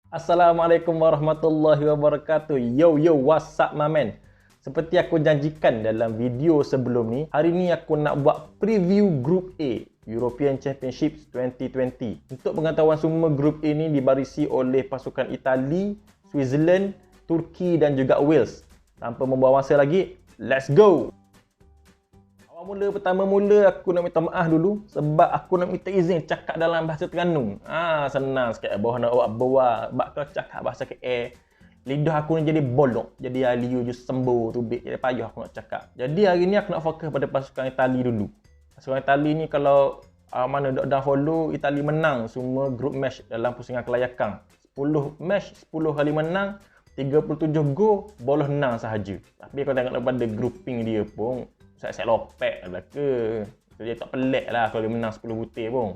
Assalamualaikum warahmatullahi wabarakatuh. Yo, what's up my man? Seperti aku janjikan dalam video sebelum ni, hari ni aku nak buat preview Group A European Championship 2020. Untuk pengetahuan semua, Group A ni dibarisi oleh pasukan Itali, Switzerland, Turki dan juga Wales. Tanpa membuang masa lagi, let's go! Pertama mula aku nak minta maaf dulu sebab aku nak minta izin cakap dalam bahasa Terengganu. Senang sikit bawah nak buat sebab kalau cakap bahasa KL, lidah aku ni jadi bolong, jadi aliu je sembuh tubik, jadi payah aku nak cakap. Jadi hari ni aku nak fokus pada pasukan Itali dulu. Pasukan Itali ni kalau mana dah follow, Itali menang semua group match dalam pusingan kelayakan. 10 match, 10 kali menang, 37 gol, bolos 6 sahaja. Tapi kalau tengok daripada grouping dia pun, saya lopek lah ke. Dia tak pelik lah kalau dia menang 10 butir pun.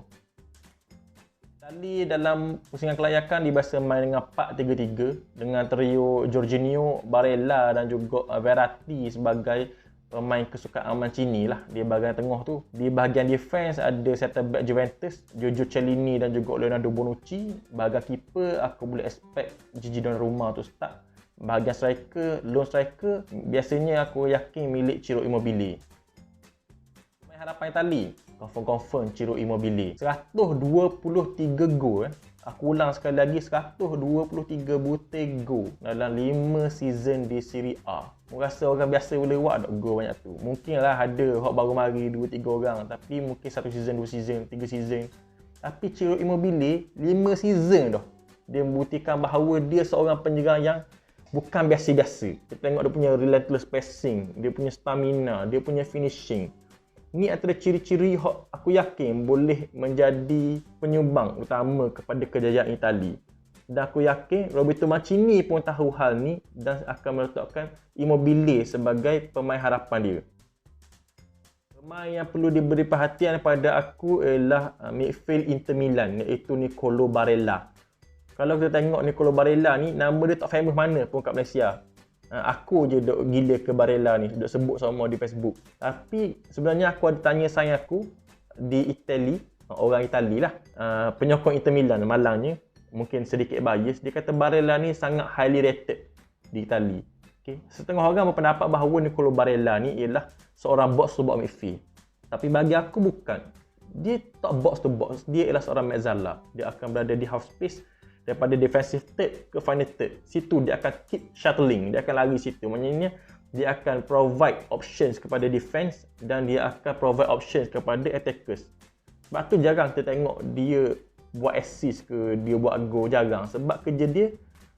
Itali dalam pusingan kelayakan dia biasa main dengan 4-3-3 dengan trio Jorginho, Barella dan juga Verratti sebagai pemain kesukaan Mancini lah. Dia bahagian tengah tu. Di bahagian defense ada center back Juventus, Giorgio Chiellini dan juga Leonardo Bonucci. Bahagian keeper aku boleh expect Gigi Donnarumma tu start. Bahagian striker, lone striker, biasanya aku yakin milik Ciro Immobile. Pemain harapan Itali, confirm Ciro Immobile. 123 gol. Aku ulang sekali lagi, 123 butir gol dalam 5 season di Serie A. Aku rasa orang biasa boleh buat tak gol banyak tu. Mungkinlah ada hok baru mari 2-3 orang, tapi mungkin 1 season, 2 season, 3 season. Tapi Ciro Immobile 5 season dah. Dia membuktikan bahawa dia seorang penyerang yang bukan biasa-biasa. Kita tengok dia punya relentless passing, dia punya stamina, dia punya finishing. Ni antara ciri-ciri yang aku yakin boleh menjadi penyumbang utama kepada kejayaan Itali. Dan aku yakin Roberto Mancini pun tahu hal ni dan akan meletakkan Immobile sebagai pemain harapan dia. Pemain yang perlu diberi perhatian pada aku ialah midfield Inter Milan, iaitu Nicolo Barella. Kalau kita tengok Nicolo Barella ni, nama dia tak famous mana pun kat Malaysia. Aku je duk gila ke Barella ni, duk sebut semua di Facebook. Tapi sebenarnya aku ada tanya sayang aku di Itali, orang Itali lah, penyokong Inter Milan malangnya, mungkin sedikit bias, dia kata Barella ni sangat highly rated di Itali. Okay. Setengah orang berpendapat bahawa Nicolo Barella ni ialah seorang box to box midfield. Tapi bagi aku bukan. Dia tak box to box, dia ialah seorang mezzala. Dia akan berada di half space daripada defensive third ke final third. Situ dia akan keep shuttling, dia akan lari situ. Maksudnya dia akan provide options kepada defense dan dia akan provide options kepada attackers. Sebab tu jarang kita tengok dia buat assist ke, dia buat goal, jarang. Sebab kerja dia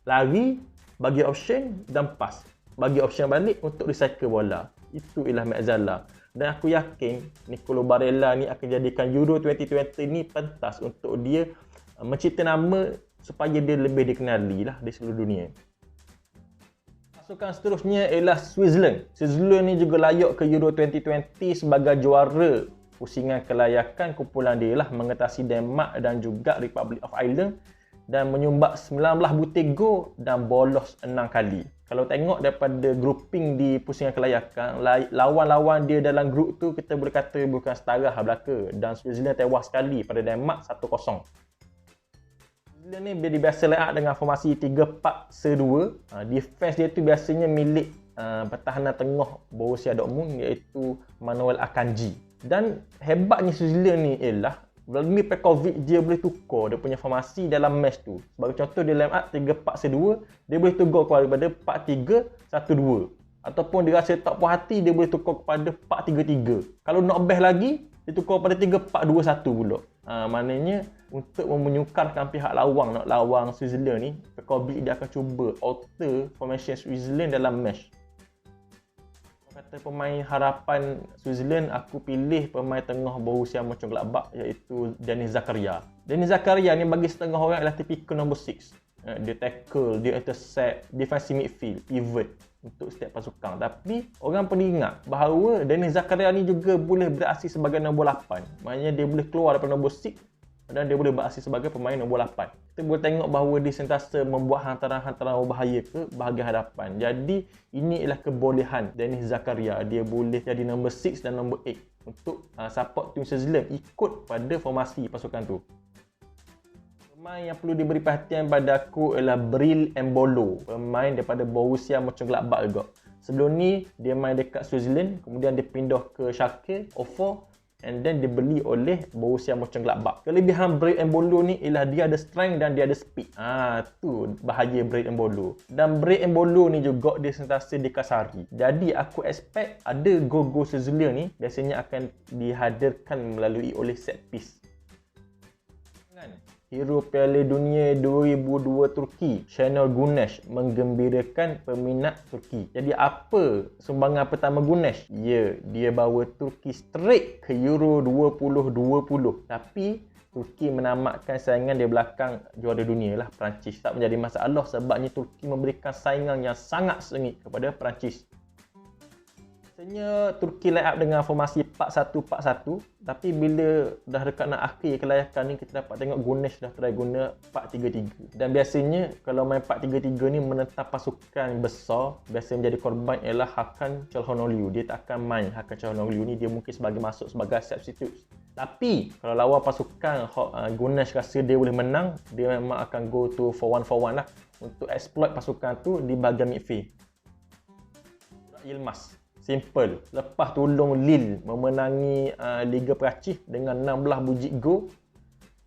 lari, bagi option dan pass. Bagi option balik untuk recycle bola. Itu ialah mezzala. Dan aku yakin Nicolo Barella ni akan jadikan Euro 2020 ni pentas untuk dia mencipta nama supaya dia lebih dikenali lah di seluruh dunia. Pasukan seterusnya ialah Switzerland. Switzerland ni juga layak ke Euro 2020 sebagai juara pusingan kelayakan. Kumpulan dia lah mengatasi Denmark dan juga Republic of Ireland dan menyumbang 19 butir gol dan bolos 6 kali. Kalau tengok daripada grouping di pusingan kelayakan, lawan-lawan dia dalam grup tu kita boleh kata bukan setara belaka, dan Switzerland tewas sekali pada Denmark 1-0. Dia ni biasa line up dengan formasi 3-4-2. Defense dia tu biasanya milik pertahanan tengah Borussia Dortmund, iaitu Manuel Akanji. Dan hebatnya Switzerland ni ialah Vladimir Petkovic dia boleh tukar dia punya formasi dalam match tu. Sebagai contoh dia line up 3-4-2, dia boleh tukar kepada 4-3-1-2. Ataupun dia rasa tak puas hati, dia boleh tukar kepada 4-3-3. Kalau nak best lagi, dia tukar pada 3-4-2-1 pula. Maknanya untuk menyukarkan pihak lawang nak lawang Switzerland ni, Petkovic dia akan cuba alter formation Switzerland dalam match. Kata pemain harapan Switzerland, aku pilih pemain tengah Borussia Mönchengladbach, iaitu Denis Zakaria. Denis Zakaria ni bagi setengah orang adalah typical number 6. Dia tackle, dia intercept, defensive midfield, pivot untuk setiap pasukan. Tapi orang perlu ingat bahawa Denis Zakaria ni juga boleh beraksi sebagai nombor 8. Maknanya dia boleh keluar daripada nombor 6 dan dia boleh beraksi sebagai pemain nombor 8. Kita boleh tengok bahawa dia sentiasa membuat hantaran-hantaran berbahaya ke bahagian hadapan. Jadi ini ialah kebolehan Denis Zakaria. Dia boleh jadi nombor 6 dan nombor 8 untuk support tim Switzerland ikut pada formasi pasukan tu. Pemain yang perlu diberi perhatian pada aku ialah Bril Embolo, pemain daripada Borussia Mönchengladbach juga. Sebelum ni dia main dekat Switzerland, kemudian dia pindah ke Schalke 04 and then dibeli oleh Borussia Mönchengladbach. Kelebihan Bril Embolo ni ialah dia ada strength dan dia ada speed. Tu bahaya Bril Embolo. Dan Bril Embolo ni juga dia sentiasa dikasari. Jadi aku expect ada gol-gol Switzerland ni biasanya akan dihadirkan melalui oleh set piece. Hero Piala Dunia 2002 Turki, Şenol Güneş menggembirakan peminat Turki. Jadi apa sumbangan pertama Güneş? Ya, dia bawa Turki straight ke Euro 2020. Tapi Turki menamatkan saingan di belakang juara dunia lah, Perancis. Tak menjadi masalah sebabnya Turki memberikan saingan yang sangat sengit kepada Perancis. Biasanya Turki line up dengan formasi 4-1-4-1, tapi bila dah dekat nak akhir kelayakan ni kita dapat tengok Güneş dah try guna 4-3-3. Dan biasanya kalau main 4-3-3 ni menentang pasukan besar, biasa menjadi korban ialah Hakan Çalhanoğlu. Dia tak akan main Hakan Çalhanoğlu ni, dia mungkin masuk sebagai substitute. Tapi kalau lawan pasukan Güneş rasa dia boleh menang, dia memang akan go to 4-1-4-1 lah untuk exploit pasukan tu di bahagian midfield. Yilmaz simple. Lepas tolong Lille memenangi Liga Perancis dengan 16 buji gol,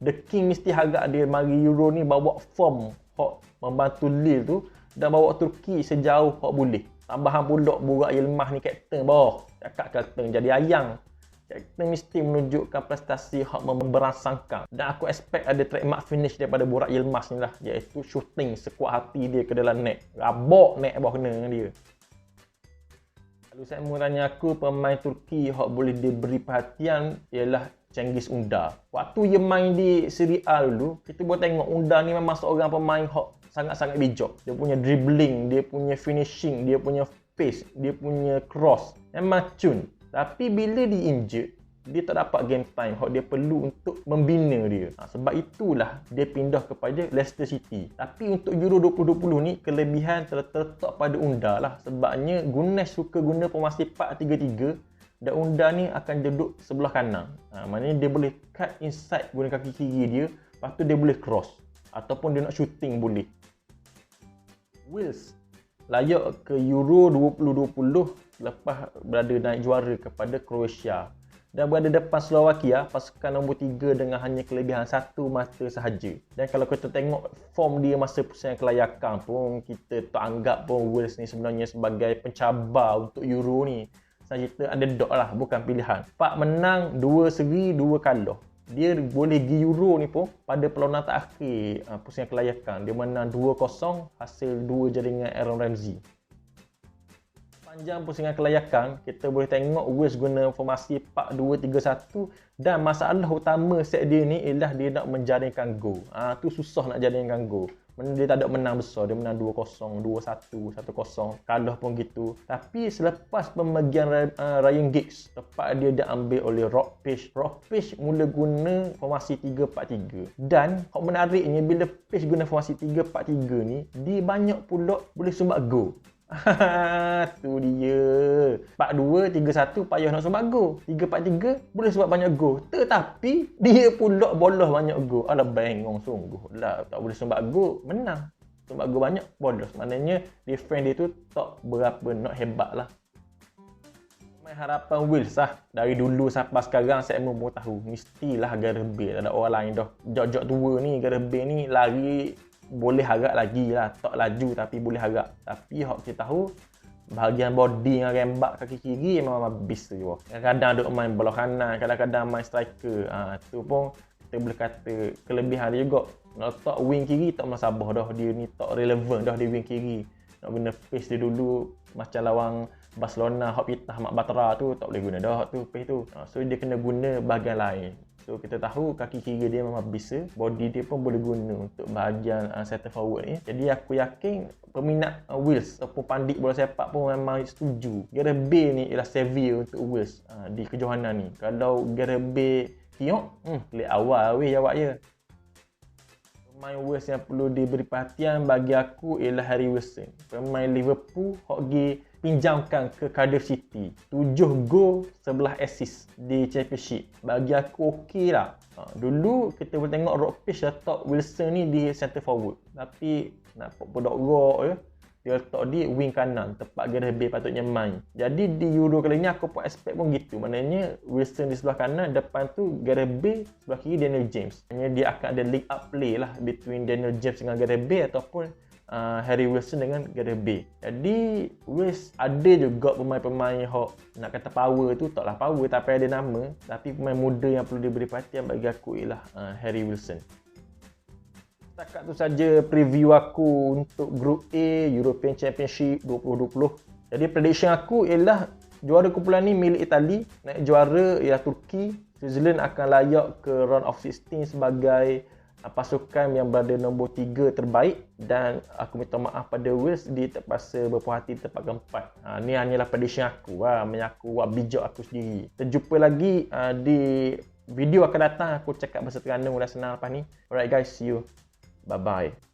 The King mesti harap dia mari Euro ni bawa form hok membantu Lille tu dan bawa Turki sejauh hok boleh. Tambahan pula Burak Yilmaz ni kapten bawah. Cakap kapten jadi ayang. Kapten mesti menunjukkan prestasi hok memberangsangkan. Dan aku expect ada trademark finish daripada Burak Yilmaz ni lah, iaitu shooting sekuat hati dia ke dalam net. Rabok net bawah kena dia. Kalau saya mau tanya aku, pemain Turki yang boleh diberi perhatian ialah Cengiz Ünder. Waktu dia main di Serie A dulu, kita boleh tengok Ünder ni memang seorang pemain yang sangat-sangat bijak. Dia punya dribbling, dia punya finishing, dia punya pace, dia punya cross. Memang cun. Tapi bila dia injured, dia tak dapat game time dia perlu untuk membina dia. Sebab itulah dia pindah kepada Leicester City. Tapi untuk Euro 2020 ni, kelebihan terletak pada Ünder lah. Sebabnya Güneş suka guna formasi 4-3-3 dan Ünder ni akan duduk sebelah kanan. Maknanya dia boleh cut inside guna kaki kiri dia, lepas tu dia boleh cross ataupun dia nak shooting boleh. Wales layak ke Euro 2020 lepas berada naik juara kepada Croatia. Dan berada depan Slovakia, pasukan nombor 3 dengan hanya kelebihan satu mata sahaja. Dan kalau kita tengok form dia masa pusingan kelayakan pun, kita tak anggap pun Wales ni sebenarnya sebagai pencabar untuk Euro ni. Kita underdog lah, bukan pilihan. 4 menang, 2 seri, 2 kalah. Dia boleh pergi Euro ni pun pada perlawanan terakhir pusingan kelayakan. Dia menang 2-0 hasil 2 jaringan Aaron Ramsey. Panjang pusingan kelayakan, kita boleh tengok Wales guna formasi 4-2-3-1 dan masalah utama set dia ni ialah dia nak menjaringkan gol. Tu susah nak jaringkan gol. Dia tak ada menang besar, dia menang 2-0, 2-1, 1-0, kalah pun gitu. Tapi selepas pemegian Ryan Giggs, tepat dia diambil oleh Rob Page. Rob Page mula guna formasi 3-4-3. Dan hak menariknya bila Page guna formasi 3-4-3 ni, dia banyak pula boleh sumbat gol. Tu dia. 4-2-3-1 payah nak sumbat gol. 3-4-3 boleh sumbat banyak gol. Tetapi dia pula bolos banyak gol. Alah bengong sungguh lah. Tak boleh sumbat gol, menang. Sumbat gol banyak, bolos. Maknanya defense dia tu tak berapa nak hebat lah. Main harapan Wales lah. Dari dulu sampai sekarang saya mau tahu. Mestilah Gareth Bale. Tak ada orang lain dah. Jok-jok tua ni, Gareth Bale ni lari boleh harap lagi lah, tak laju tapi boleh harap. Tapi hak kita tahu bahagian body dengan rembak kaki kiri memang habis tu. Kadang-kadang duk main bola kanan, kadang-kadang main striker. Tu pun kita boleh kata kelebihan dia juga. Nak letak wing kiri tak masalah dah, dia ni tak relevan dah di wing kiri. Nak guna pace dia dulu macam lawan Barcelona hak pitah Mak Batra tu tak boleh guna dah tu pace tu. So dia kena guna bahagian lain. So kita tahu kaki kiri dia memang bisa, body dia pun boleh guna untuk bahagian center forward ni. Jadi aku yakin peminat Wales ataupun pandit bola sepak pun memang setuju. Gareth Bale ni ialah savior untuk Wales di kejohanan ni. Kalau Gareth Bale tiok, klik awal weh jawab je. Pemain Wales yang perlu diberi perhatian bagi aku ialah Harry Wilson. Pemain Liverpool hok gi pinjamkan ke Cardiff City. 7 gol, 11 assist di Championship. Bagi aku okey lah. Dulu kita boleh tengok Rockfish letak Wilson ni di center forward. Tapi nak podok-gok je. Dia letak di wing kanan, tepat Gareth Bale patutnya main. Jadi di Euro kali ni aku pun expect pun gitu. Maknanya Wilson di sebelah kanan, depan tu Gareth Bale, sebelah kiri Daniel James. Maknanya dia akan ada link up play lah between Daniel James dengan Gareth Bale ataupun Harry Wilson dengan Gareth Bale. Jadi West ada juga pemain-pemain yang nak kata power tu, taklah power tapi ada nama. Tapi pemain muda yang perlu diberi perhatian bagi aku ialah Harry Wilson. Setakat tu saja preview aku untuk Group A European Championship 2020. Jadi prediction aku ialah juara kumpulan ni milik Itali, naik juara ialah Turki. Switzerland akan layak ke round of 16 sebagai pasukan yang berada nombor 3 terbaik, dan aku minta maaf pada Wales dia terpaksa berpuas hati tempat keempat. Ni hanyalah prediction aku, aku buat bijak aku sendiri. Kita jumpa lagi di video akan datang, aku cakap bahasa Terengganu dah senang lepas ni. Alright guys, see you. Bye-bye.